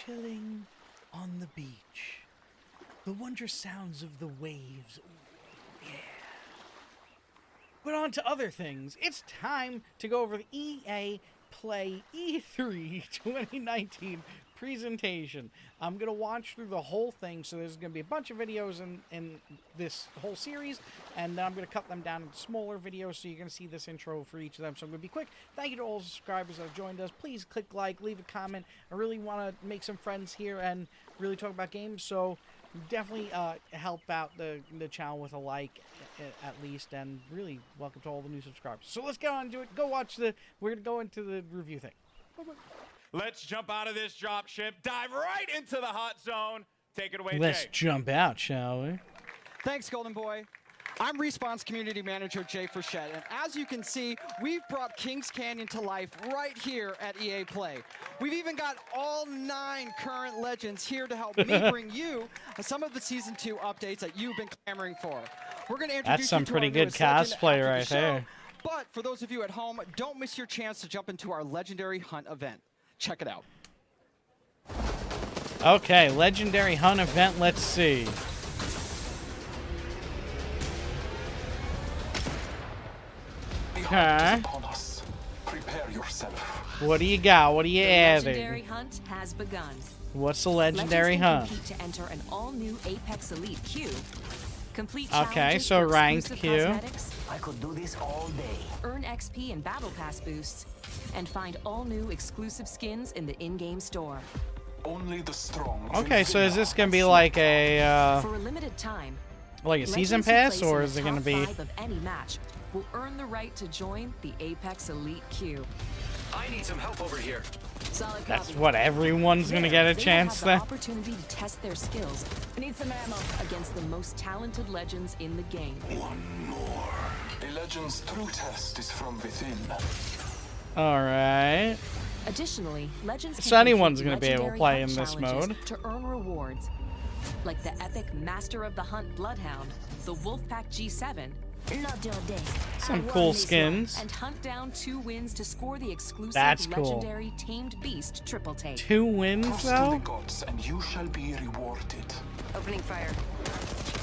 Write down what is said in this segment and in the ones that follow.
chilling on the beach. The wondrous sounds of the waves. Ooh, yeah. But on to other things. It's time to go over the EA Play E3 2019 presentation. I'm going to watch through the whole thing, so there's going to be a bunch of videos in this whole series, and then I'm going to cut them down into smaller videos, so you're going to see this intro for each of them. So I'm going to be quick. Thank you to all the subscribers that have joined us. Please click like, leave a comment. I really want to make some friends here and really talk about games, so definitely help out the channel with a like at least, and really welcome to all the new subscribers. So let's get on and do it. Go watch we're going to go into the review thing. Bye-bye. Let's jump out of this dropship, dive right into the hot zone. Take it away, Let's Jay. jump out, shall we? Thanks, Golden Boy. I'm Respawn's community manager, Jay Frechette, and as you can see, we've brought Kings Canyon to life right here at EA Play. We've even got all 9 current legends here to help me bring you some of the Season 2 updates that you've been clamoring for. We're going to introduce That's some you to pretty our good newest legend cosplay after the right show. there. But for those of you at home, don't miss your chance to jump into our Legendary Hunt event. Check it out. Okay, Legendary Hunt event, let's see. Okay. Prepare yourself. What do you got? What are you Legendary adding? Hunt has begun. What's the Legendary Legends Hunt? can compete to enter an all-new Apex Elite queue. Complete Okay, challenges so for ranked exclusive queue. cosmetics, I could do this all day. earn XP and Battle Pass boosts, and find all new exclusive skins in the in-game store. Only the strong. Okay, so is this gonna be like a For a limited time, season legends who pass, place or in is the it gonna top be? 5 of any match will earn the right to join the Apex Elite queue. I need some help over here. Solid That's copy. what everyone's gonna get a They will chance have the then. opportunity to test their skills. Need some ammo against the most talented legends in the game. One more. A legend's true test is from within. All right. Additionally, legends can So anyone's complete gonna be able to legendary play hunt in this challenges mode. to earn rewards, like the epic Master of the Hunt Bloodhound, the Wolfpack G7, Not your day. Some cool skins. and hunt down 2 wins to score the exclusive That's cool. legendary Tamed Beast triple take. 2 wins Trust in though. the gods, and you shall be rewarded. Opening fire.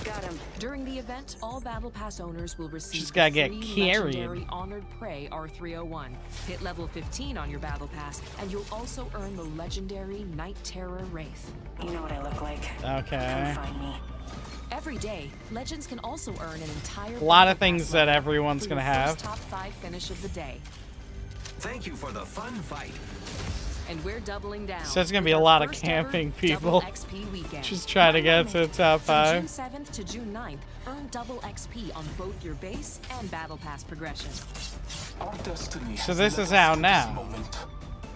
Got him. During the event, all Battle Pass owners will receive Just gotta the get free carried. legendary Honored Prey R301. Hit level 15 on your Battle Pass, and you'll also earn the legendary Night Terror Wraith. You know what I look like. Okay. Come find me. Every day, Legends can also earn an entire A lot of Battle Pass things that level everyone's for gonna your have. first top 5 finish of the day. Thank you for the fun fight. And we're doubling down. So it's gonna with be a our lot of first ever camping double people. XP weekend. Just try to get to the top From 5. June 7th to June 9th, earn double XP on both your base and Battle Pass progression. Our destiny So has this led is us out to now. this moment.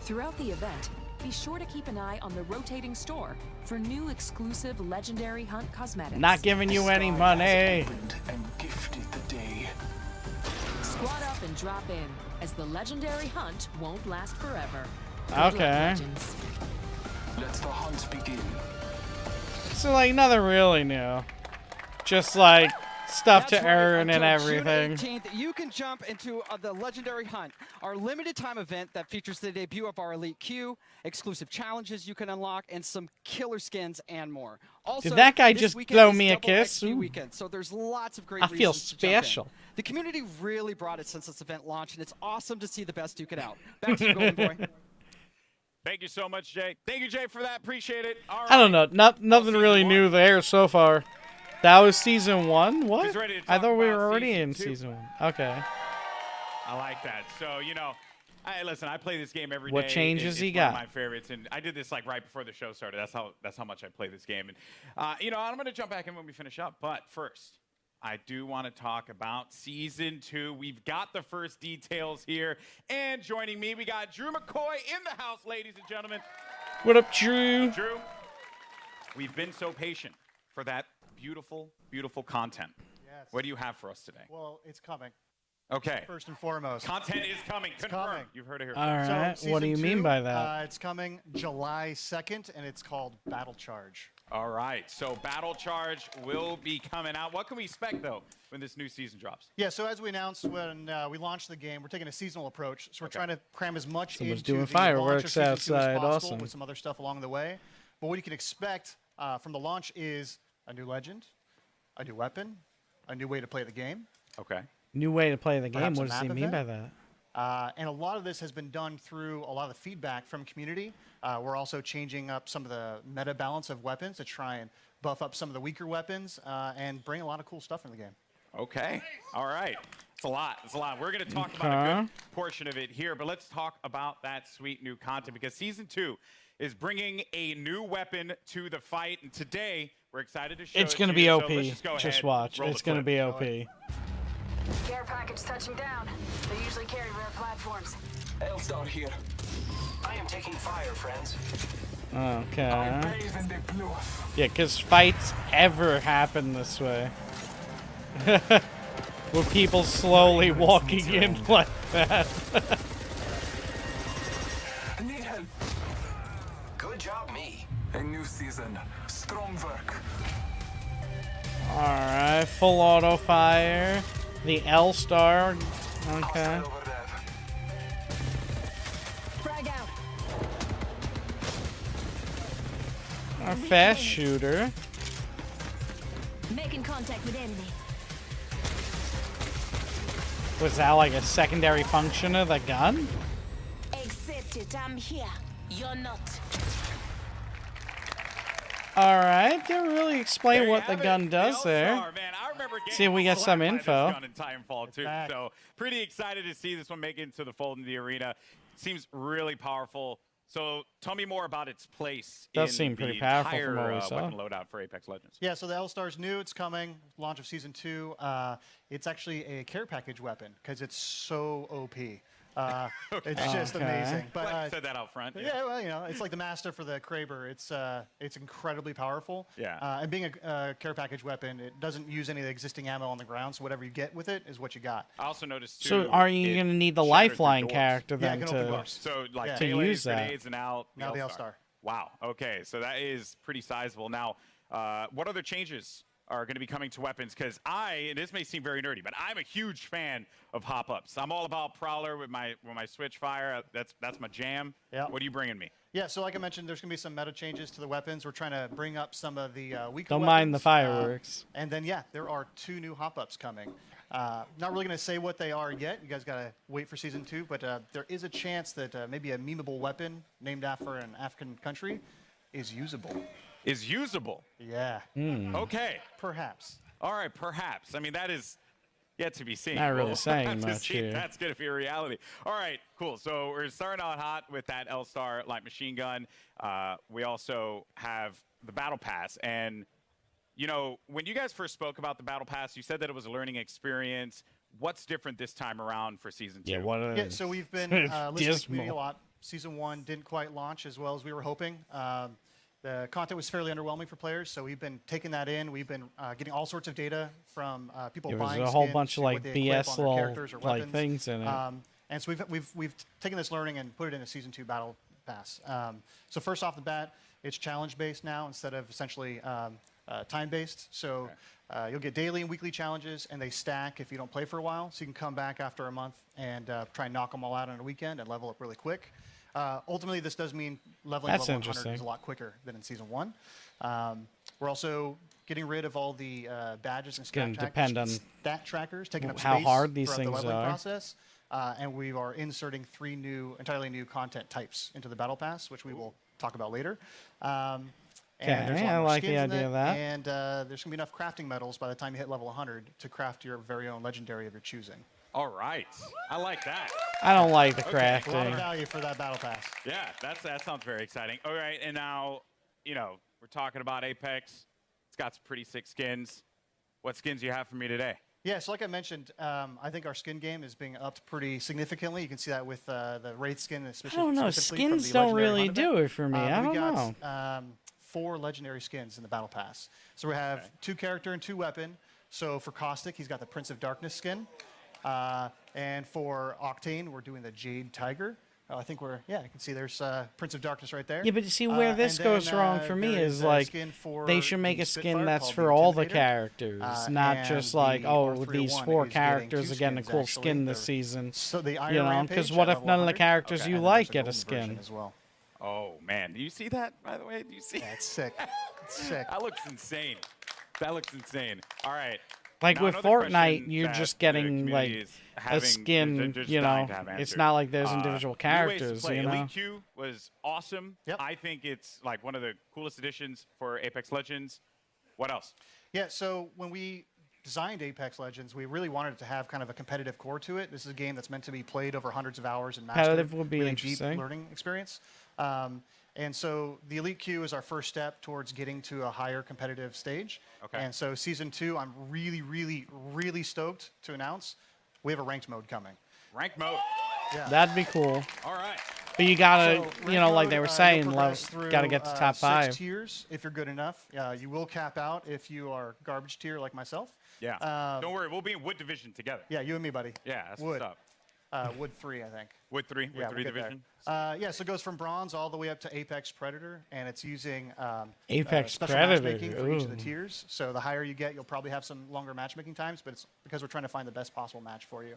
Throughout the event, be sure to keep an eye on the rotating store for new exclusive Legendary Hunt cosmetics. Not giving you any The sky money. has opened and gifted the day. Squad up and drop in, as the Legendary Hunt won't last forever. Good luck, Okay. Legends. Let the hunt begin. So like nothing really new. Just like stuff That's to right, earn and until everything. June 18th, you can jump into the Legendary Hunt, our limited time event that features the debut of our Elite Queue, exclusive challenges you can unlock, and some killer skins and more. Also, Did that guy this just weekend blow is me a double kiss? XP Ooh. weekend, so there's lots of great I feel reasons to jump in. special. The community really brought it since this event launched, and it's awesome to see the best duke it out. Back to you, Golden Boy. Thank you so much, Jay. Thank you, Jay, for that. Appreciate it. All I don't right. know. Nothing season really 1. new there so far. That was season 1? What? He's ready to I talk thought we about were already season in 2. season 1. Okay. I like that. So, you know, listen, I play this game every day. What changes It's he one got? of my favorites, and I did this like right before the show started. That's how much I play this game. And you know, I'm going to jump back in when we finish up, but first, I do want to talk about Season 2. We've got the first details here, and joining me, we got Drew McCoy in the house, ladies and gentlemen. What up, Drew? Drew, we've been so patient for that beautiful, beautiful content. Yes. What do you have for us today? Well, it's coming. Okay. First and foremost. Content is coming. Confirmed. coming. You've heard it here. All right. So, What do you season mean 2, by that? It's coming July 2nd, and it's called Battle Charge. All right, so Battle Charge will be coming out. What can we expect, though, when this new season drops? Yeah, so as we announced when we launched the game, we're taking a seasonal approach. So we're trying to cram as much Someone's into doing the launch of fireworks Season 2 outside. as possible, Awesome. with some other stuff along the way. But what you can expect from the launch is a new legend, a new weapon, a new way to play the game. Okay. New way to play the game. Perhaps a What does he map mean by event? that? And a lot of this has been done through a lot of the feedback from community. We're also changing up some of the meta balance of weapons to try and buff up some of the weaker weapons and bring a lot of cool stuff in the game. Okay. All right. It's a lot. It's a lot. We're going to talk about a good portion of it here, but let's talk about that sweet new content because Season 2 is bringing a new weapon to the fight, and today we're excited to show It's it going to to be you. OP. So let's just go Just ahead, watch. roll It's the going to clip. be OP. Care package touching down. They usually carry rare platforms. L-Star here. I am taking fire, friends. Okay. Bathe in the blue. Yeah, because fights ever happen this way. With people slowly walking in like that. Need help. Good job, me. A new season. Strong work. Alright, full auto fire. The L star. Okay. Hostile over there. Frag out. Our fast shooter. Making contact with enemy. Was that like a secondary function of the gun? Accept it. I'm here. You're not. Alright, didn't really explain There you what the have it, gun does there. L-Star, man. I remember getting See if we get slapped some by this info. gun in Titanfall 2, back. so pretty excited to see this one make it into the fold in the arena. Seems really powerful. So tell me more about its place Does in seem pretty the powerful entire, from what we saw. weapon loadout for Apex Legends. Yeah, so the L-Star's new. It's coming. Launch of Season 2. It's actually a care package weapon because it's so OP. It's just Okay. amazing. Glad you But said that out front. yeah, well, you know, it's like the master for the Kraber. It's incredibly powerful. Yeah. And being a care package weapon, it doesn't use any of the existing ammo on the ground, so whatever you get with it is what you got. I also noticed too. So are you it going to need the shattered through lifeline doors. character Yeah, then it can open to... doors. So like Yeah. To melees, use that. grenades, and now Now the L-Star. Wow. Okay, so that is pretty sizable. Now, what other changes are going to be coming to weapons? Because and this may seem very nerdy, but I'm a huge fan of hop-ups. I'm all about Prowler with my switch fire. That's my jam. Yeah. What are you bringing me? Yeah, so like I mentioned, there's going to be some meta changes to the weapons. We're trying to bring up some of the weaker Don't weapons. mind the fireworks. And then, yeah, there are 2 new hop-ups coming. Not really going to say what they are yet. You guys got to wait for Season 2. But there is a chance that maybe a memeable weapon named after an African country is usable. Is usable. Yeah, Okay. perhaps. All right, perhaps. I mean, that is yet to be seen. Not really We'll saying have to much see if here. That's going to be a reality. All right, cool. So we're starting out hot with that L-Star light machine gun. We also have the Battle Pass. And, you know, when you guys first spoke about the Battle Pass, you said that it was a learning experience. What's different this time around for Season 2? Yeah, what Yeah, so we've been listening to the community a dismal. lot. Season 1 didn't quite launch as well as we were hoping. The content was fairly underwhelming for players, so we've been taking that in. We've been getting all sorts of data from people There was buying a whole skins, bunch of seeing what like they equip BS on their little characters or like weapons. things in it. And so we've taken this learning and put it in a Season 2 Battle Pass. So first off the bat, it's challenge-based now instead of essentially time-based. So you'll get daily and weekly challenges, and they stack if you don't play for a while. So you can come back after a month and try and knock them all out on a weekend and level up really quick. Ultimately, this does mean leveling That's level 100 interesting. is a lot quicker than in Season 1. We're also getting rid of all the badges and gonna depend on stat trackers, taking up how space hard these throughout the things leveling are. process. And we are inserting 3 entirely new content types into the Battle Pass, which we will talk about later. And there's a lot I more like the skins in idea it, of that. And there's going to be enough crafting metals by the time you hit level 100 to craft your very own legendary of your choosing. All right. I like that. I don't like the A lot of crafting. value for that Battle Pass. Yeah, that sounds very exciting. All right, and now, you know, we're talking about Apex. It's got some pretty sick skins. What skins do you have for me today? Yeah, so like I mentioned, I think our skin game is being upped pretty significantly. You can see that with the Wraith skin. I don't know. Skins don't really do it for me. I don't know. We got 4 legendary skins in the Battle Pass. So we have 2 character and 2 weapon. So for Caustic, he's got the Prince of Darkness skin. And for Octane, we're doing the Jade Tiger. Oh, I think we're, yeah, you can see there's Prince of Darkness right there. Yeah, but you see where this and goes then, wrong for me there is a like skin for they should make the a skin Spitfire that's called for the all the Intimidator. characters, not And just like, the oh, R301 these 4 is getting characters 2 are getting a skins, cool actually. skin They're- this season. So the Iron You know, Rampage because at what if level none of the 100, characters Okay. you and then like there's a get a golden version skin? as well. Oh man, do you see that? By the way, do you see? Yeah, it's sick. It's sick. That looks insane. That looks insane. All right. Like Now, with another Fortnite, question you're that just the getting community like is a having- skin, they're just you dying know. to have It's answered. not like there's New individual ways to characters, play. you know. Elite Q was awesome. Yep. I think it's like one of the coolest additions for Apex Legends. What else? Yeah, so when we designed Apex Legends, we really wanted it to have kind of a competitive core to it. This is a game that's meant to be played over hundreds of hours and mastered. Competitive would be really interesting. deep learning experience. And so the Elite Queue is our first step towards getting to a higher competitive stage. Okay. And so Season 2, I'm really, really, really stoked to announce we have a ranked mode coming. Ranked mode. Yeah. That'd be cool. All right. But you gotta, So, you know, ranked like mode, they were you'll saying, progress through, gotta get to top 6 5. tiers if you're good enough. You will cap out if you are garbage tier like myself. Yeah. Don't worry, we'll be in Wood Division together. Yeah, you and me, buddy. Yeah, that's Wood. what's up. Wood 3, I think. Wood 3, Yeah, Wood 3 we'll get division. there. Yeah, so it goes from bronze all the way up to Apex Predator, and it's using Apex special Predator, matchmaking for each of the ooh. tiers. So the higher you get, you'll probably have some longer matchmaking times, but it's because we're trying to find the best possible match for you.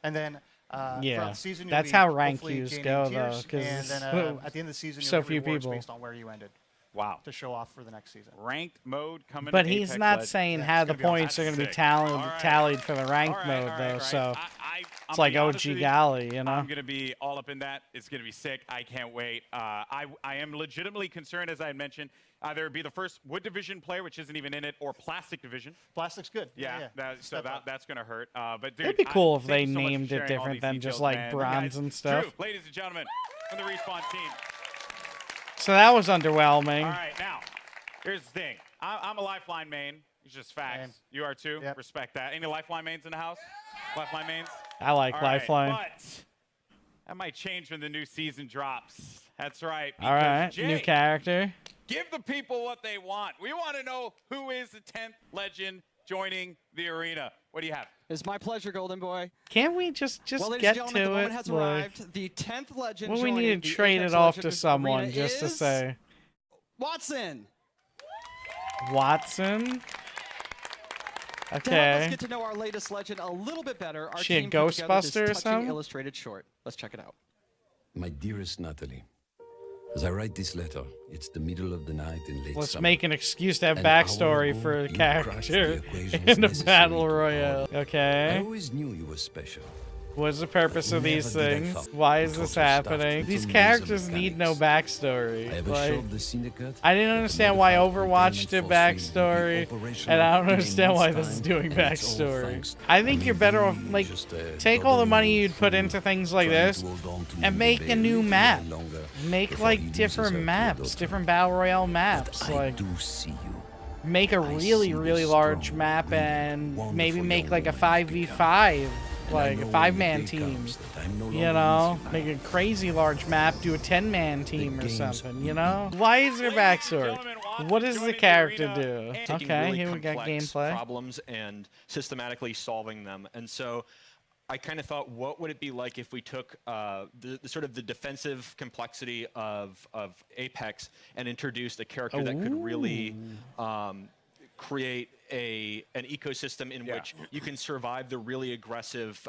And then Yeah, throughout the season, you'll that's be how rank hopefully queues gaining go, though, tiers, 'cause and then at the end of the season, so you'll get few rewards people. based on where you ended Wow. to show off for the next season. Ranked mode coming But to he's Apex not Legends. saying Yeah, how it's the gonna be awesome. points are going to be That's sick. tallied, All right. tallied for the ranked All right, mode, all right, though. all right. So I'm it's like gonna be honest OG with you. Galley, you know? I'm going to be all up in that. It's going to be sick. I can't wait. I am legitimately concerned, as I had mentioned, either be the first Wood Division player, which isn't even in it, or Plastic Division. Plastic's good. Yeah, Step up. that's going to hurt. But dude, It'd be cool if thank they you so much for named it sharing all different these than just details, like man. You bronze guys- and stuff. Drew, ladies and gentlemen, from the Respawn team. So that was underwhelming. All right, now, here's the thing. I'm a Lifeline main. It's just facts. Same. You are too? Yep. Respect that. Any Lifeline mains in the house? Lifeline mains? I like All right, Lifeline. but that might change when the new season drops. That's right. All right, because, new Jay, character. give the people what they want. We want to know who is the 10th legend joining the arena. What do you have? It's my pleasure, Golden Boy. Can't we just Well, ladies get and gentlemen, the to moment it? has Like, arrived. The 10th legend well, we joining need to the trade Apex it off Legends to someone arena just to is say Watson. Watson. To help us Okay. get to know our latest legend a little bit better, our She a team put together this Ghostbuster or touching something? illustrated short. Let's check it out. My dearest Natalie, as I write this letter, it's the middle of the night in late Let's summer. make an excuse to have An hour backstory ago, for a you character crashed the equations in a necessary battle to royale. power. I Okay. always knew you were special. What's the purpose of Never these did I things? thought Why is total this stuff happening? into These laser characters need no mechanics. backstory. I ever Like, showed the syndicate. I didn't that the understand why modified Overwatch did containment force field would backstory, be operational and I don't in a understand why month's this is time, doing and it's all backstory. thanks- I think you're better off, like, just, take all the money double you'd put through into things like trying this to hold on to and the make a baby new little map. longer Make, before like, he loses different her to a maps, daughter. different Battle Royale maps. But I Like, do see you. make a I really, see really this large strong, map brilliant, and wonderful maybe make young like a woman 5v5, And I like know a when 5-man the day team. comes that I'm no You longer know, with you. make a crazy large map, do a 10-man team or games something, you will know? Why is there Ladies and backstory? gentlemen, Watson What does the joining the character arena do? and taking Okay, really here we got complex gameplay. problems and systematically solving them. And so I kind of thought, what would it be like if we took the sort of the defensive complexity of Apex and introduced a character that could really create an ecosystem in which you can survive the really aggressive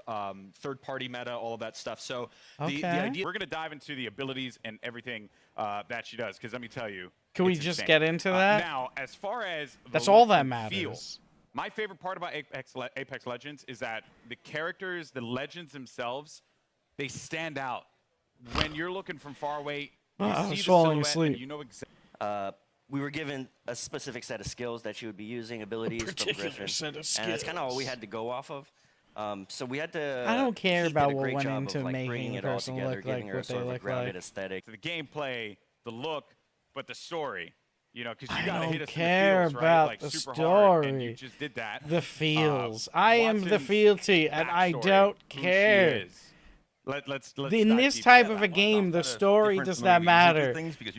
third-party meta, all of that stuff. So the Okay. idea. We're going to dive into the abilities and everything that she does, because let me tell you. Can we it's just insane. get into that? Now, as far as the That's look all that and feel, matters. my favorite part about Apex Legends is that the characters, the legends themselves, they stand out. When you're looking from far away, you I see was the falling silhouette asleep. and you know exactly. We were given a specific set of skills that she would be using, abilities from particular Griffin, set of and that's kind of all we skills. had to go off of. So we had to. I don't care Keith about did a what great went job into of, like, making bringing a it all person together, look giving like her what they sort of a look grounded like. aesthetic. The gameplay, the look, but the story. You know, because you I got to don't hit us care in the feels, about right? Like the super hard, and you story. just did that. The feels. I am the Watson's fealty, and I backstory, don't who she care. is. Let's In dive this deep type into of that a one. game, the story does not matter.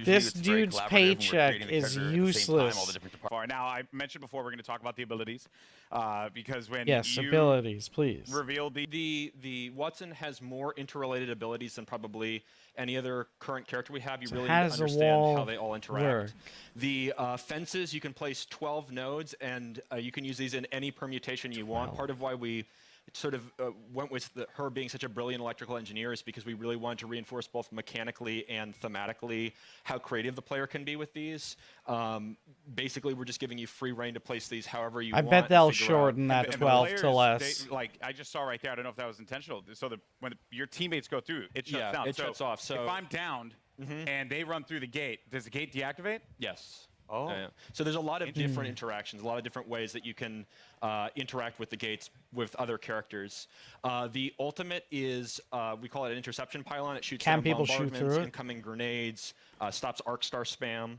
This dude's paycheck is useless. part. Now, I mentioned before we're going to talk about the abilities, because when Yes, you abilities, please. revealed The Watson has more interrelated abilities than probably any other current character we have. You So really how need to does the understand wall how they all interact. work? The fences, you can place 12 nodes, and you can use these in any permutation you want. Part of why we sort of went with her being such a brilliant electrical engineer is because we really wanted to reinforce both mechanically and thematically how creative the player can be with these. Basically, we're just giving you free reign to place these however you I want. bet they'll figure out- shorten that and the 12 to players, less. like I just saw right there, I don't know if that was intentional. So when your teammates go through, it shuts Yeah, down. it shuts off, so- if I'm downed and they run through the gate, does the gate deactivate? Yes. Oh. Yeah. So there's a lot of different interactions, a lot of different ways that you can interact with the gates with other characters. The ultimate is, we call it an interception pylon. It shoots Can down people shoot bombardments, through it? incoming grenades, stops arc star spam,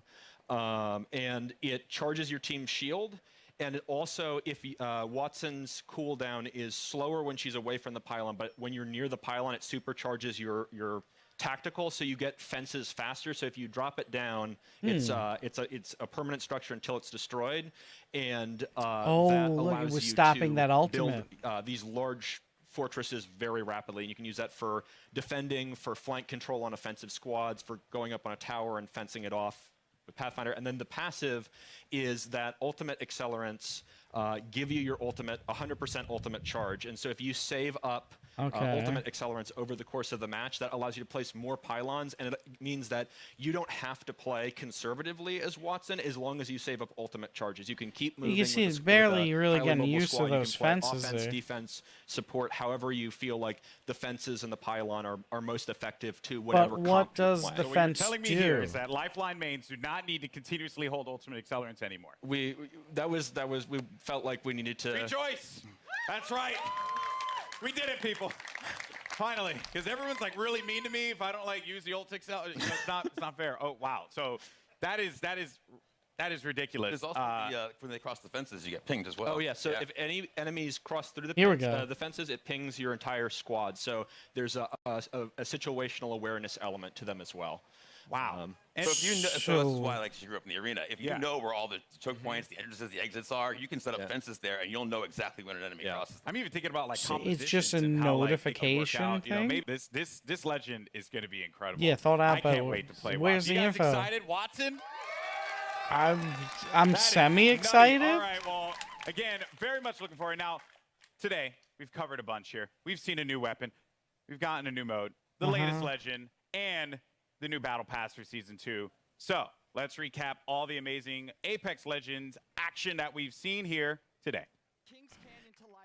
and it charges your team's shield. And it also, if Watson's cooldown is slower when she's away from the pylon, but when you're near the pylon, it supercharges your tactical, so you get fences faster. So if you drop it down, it's a permanent structure until it's destroyed, and that look, it allows was you stopping to that build ultimate. these large fortresses very rapidly. And you can use that for defending, for flank control on offensive squads, for going up on a tower and fencing it off with Pathfinder. And then the passive is that ultimate accelerants give you your ultimate 100% ultimate charge. And so if you save up ultimate accelerants over the course of the match, that allows you to place more pylons, and it means that you don't have to play conservatively as Watson as long as you save up ultimate charges. You can keep moving. You can see with it's with barely a really highly getting mobile used squad. to You those can play fences offense, there. defense, support, however you feel like the fences and the pylon are most effective to whatever But comp what you're does playing. the So what you're fence telling me do? here is that Lifeline mains do not need to continuously hold ultimate accelerants anymore. We felt like we needed to Rejoice! That's right. We did it, people. Finally, because everyone's like really mean to me if I don't like use the ult accelerant. You know, it's not fair. Oh wow. So that is ridiculous. There's also when they cross the fences, you get pinged as well. Oh yeah. So if any enemies cross through Here the fences, it pings your entire squad. So there's a situational awareness element to them as well. Wow. So if you know, so this is why like she grew up in the arena. If you know where all the choke points, the entrances, the exits are, you can set up fences there, and you'll know exactly when an enemy crosses. I'm even thinking about like So it's compositions just a and how, like, they can work notification out. You know, thing? maybe this legend is going to be incredible. Yeah, thought out, I can't but wait to play. where's Watson. the You guys info? excited, Watson? I'm That is semi-excited. nutty. All right. Well, again, very much looking forward. Now, today we've covered a bunch here. We've seen a new weapon. We've gotten a new mode, the latest legend, and the new battle pass for season 2. So let's recap all the amazing Apex Legends action that we've seen here today.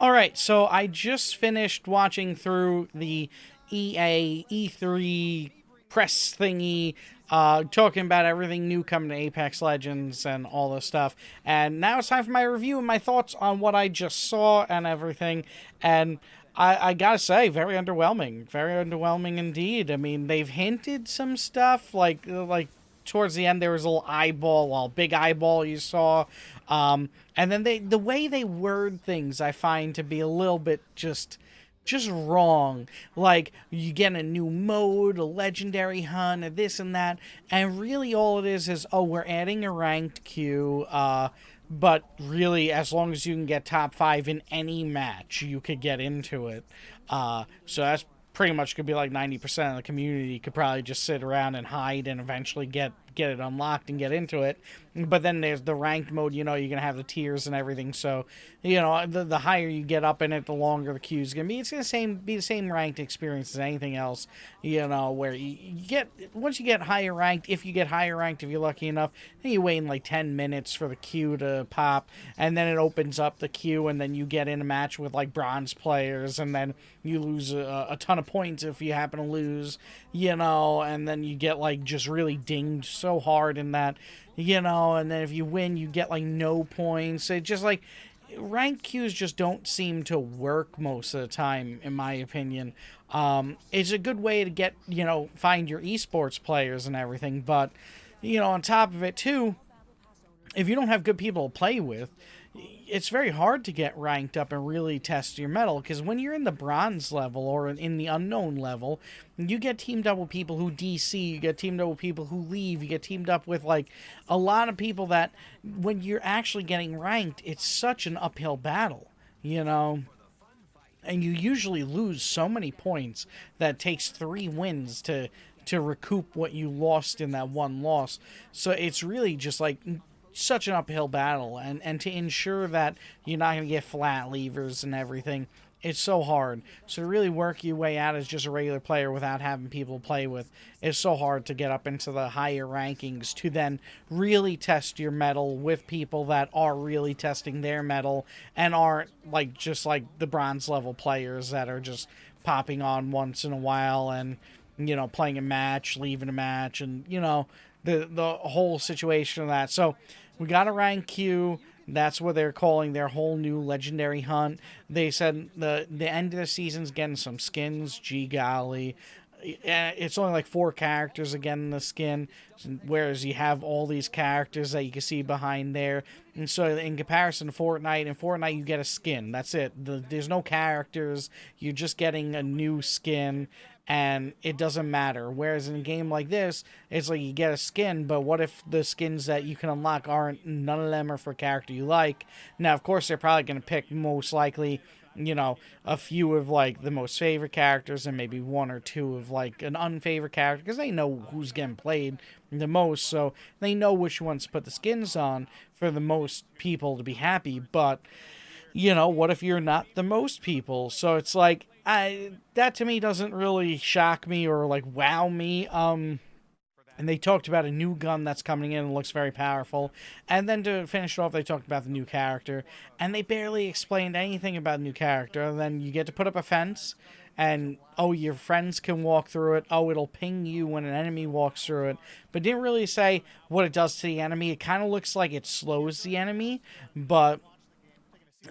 All right, so I just finished watching through the EA E3 press thingy, talking about everything new coming to Apex Legends and all this stuff. And now it's time for my review and my thoughts on what I just saw and everything. And I gotta say, very underwhelming indeed. I mean, they've hinted some stuff, like towards the end there was a little big eyeball you saw, and then the way they word things I find to be a little bit just wrong. Like, you get a new mode, a legendary hunt, and this and that, and really all it is, oh, we're adding a ranked queue, but really, as long as you can get top 5 in any match, you could get into it. So that's pretty much could be like 90% of the community could probably just sit around and hide and eventually get it unlocked and get into it. But then there's the ranked mode, you're going to have the tiers and everything. So, the higher you get up in it, the longer the queue's going to be. It's going to be the same ranked experience as anything else, where you get, once you get higher ranked, if you're lucky enough, then you wait in like 10 minutes for the queue to pop, and then it opens up the queue, and then you get in a match with like bronze players, and then you lose a ton of points if you happen to lose, and then you get like just really dinged so hard in that, and then if you win, you get like no points. It just like, ranked queues just don't seem to work most of the time, in my opinion. It's a good way to get, find your esports players and everything, but, on top of it too, if you don't have good people to play with, it's very hard to get ranked up and really test your mettle, because when you're in the bronze level or in the unknown level, you get teamed up with people who DC, you get teamed up with people who leave, you get teamed up with like a lot of people that when you're actually getting ranked, it's such an uphill battle, you know? And you usually lose so many points that it takes 3 wins to recoup what you lost in that one loss. So it's really just like such an uphill battle, and to ensure that you're not going to get flat levers and everything, it's so hard. So to really work your way out as just a regular player without having people to play with, it's so hard to get up into the higher rankings to then really test your mettle with people that are really testing their mettle and aren't like just like the bronze level players that are just popping on once in a while and, you know, playing a match, leaving a match, and, you know, the whole situation of that. So we got to rank Q. That's what they're calling their whole new legendary hunt. They said the end of the season's getting some skins. Gee golly. It's only like 4 characters again in the skin, whereas you have all these characters that you can see behind there. And so in comparison to Fortnite, you get a skin. That's it. There's no characters. You're just getting a new skin, and it doesn't matter. Whereas in a game like this, it's like you get a skin, but what if the skins that you can unlock none of them are for a character you like? Now, of course, they're probably going to pick most likely, you know, a few of like the most favorite characters and maybe 1 or 2 of like an unfavorite character, because they know who's getting played the most, so they know which ones to put the skins on for the most people to be happy. But, you know, what if you're not the most people? So it's like, that to me doesn't really shock me or like wow me. And they talked about a new gun that's coming in and looks very powerful. And then to finish it off, they talked about the new character. And they barely explained anything about the new character. And then you get to put up a fence. And, oh, your friends can walk through it. Oh, it'll ping you when an enemy walks through it. But didn't really say what it does to the enemy. It kind of looks like it slows the enemy. But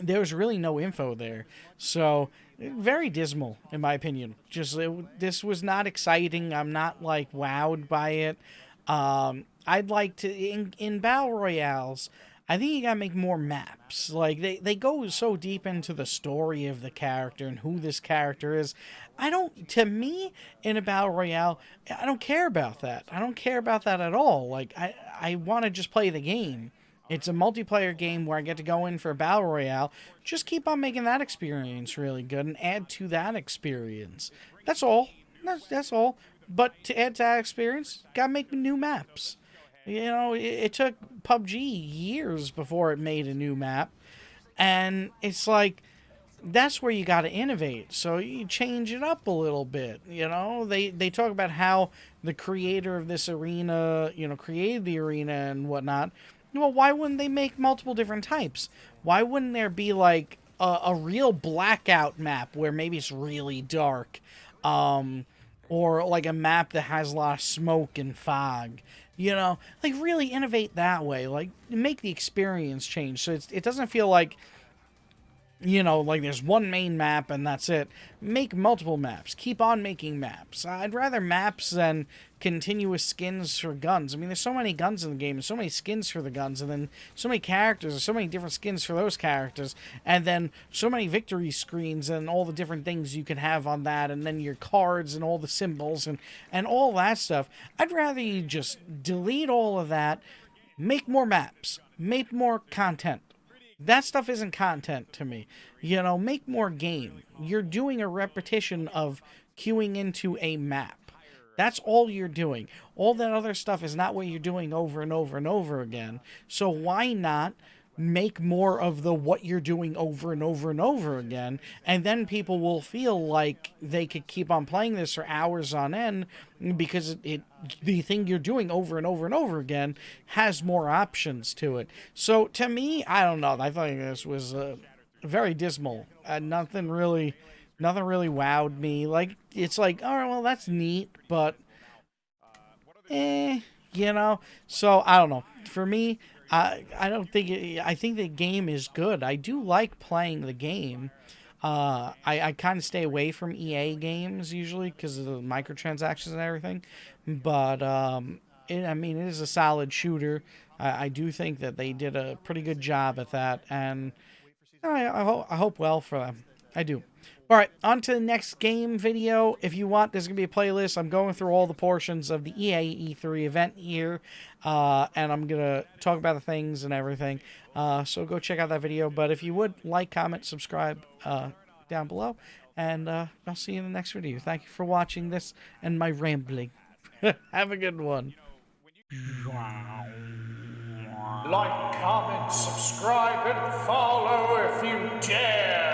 there's really no info there. So very dismal, in my opinion. This was not exciting. I'm not like wowed by it. I'd like to in battle royales, I think you gotta make more maps. Like they go so deep into the story of the character and who this character is. To me, in a battle royale, I don't care about that. I don't care about that at all. Like I want to just play the game. It's a multiplayer game where I get to go in for a battle royale. Just keep on making that experience really good and add to that experience. That's all. That's all. But to add to that experience, gotta make new maps. You know, it took PUBG years before it made a new map. And it's like, that's where you gotta innovate. So you change it up a little bit. You know, they talk about how the creator of this arena, you know, created the arena and whatnot. Well, why wouldn't they make multiple different types? Why wouldn't there be like a real blackout map where maybe it's really dark, or like a map that has a lot of smoke and fog? You know, like really innovate that way. Like make the experience change so it doesn't feel like, you know, like there's one main map and that's it. Make multiple maps. Keep on making maps. I'd rather maps than continuous skins for guns. I mean, there's so many guns in the game and so many skins for the guns, and then so many characters and so many different skins for those characters, and then so many victory screens and all the different things you can have on that, and then your cards and all the symbols and all that stuff. I'd rather you just delete all of that, make more maps, make more content. That stuff isn't content to me. You know, make more game. You're doing a repetition of queuing into a map. That's all you're doing. All that other stuff is not what you're doing over and over and over again. So why not make more of what you're doing over and over and over again, and then people will feel like they could keep on playing this for hours on end because the thing you're doing over and over and over again has more options to it. So to me, I don't know. I think this was very dismal. Nothing really wowed me. Like, it's like, all right, well, that's neat, but you know. So I don't know. For me, I don't think I think the game is good. I do like playing the game. I kind of stay away from EA games usually because of the microtransactions and everything. But I mean, it is a solid shooter. I do think that they did a pretty good job at that, and I hope well for them. I do. All right, on to the next game video. If you want, there's going to be a playlist. I'm going through all the portions of the EA E3 event here, and I'm going to talk about the things and everything. So go check out that video. But if you would, like, comment, subscribe down below, and I'll see you in the next video. Thank you for watching this and my rambling. Have a good one. Like, comment, subscribe, and follow if you dare.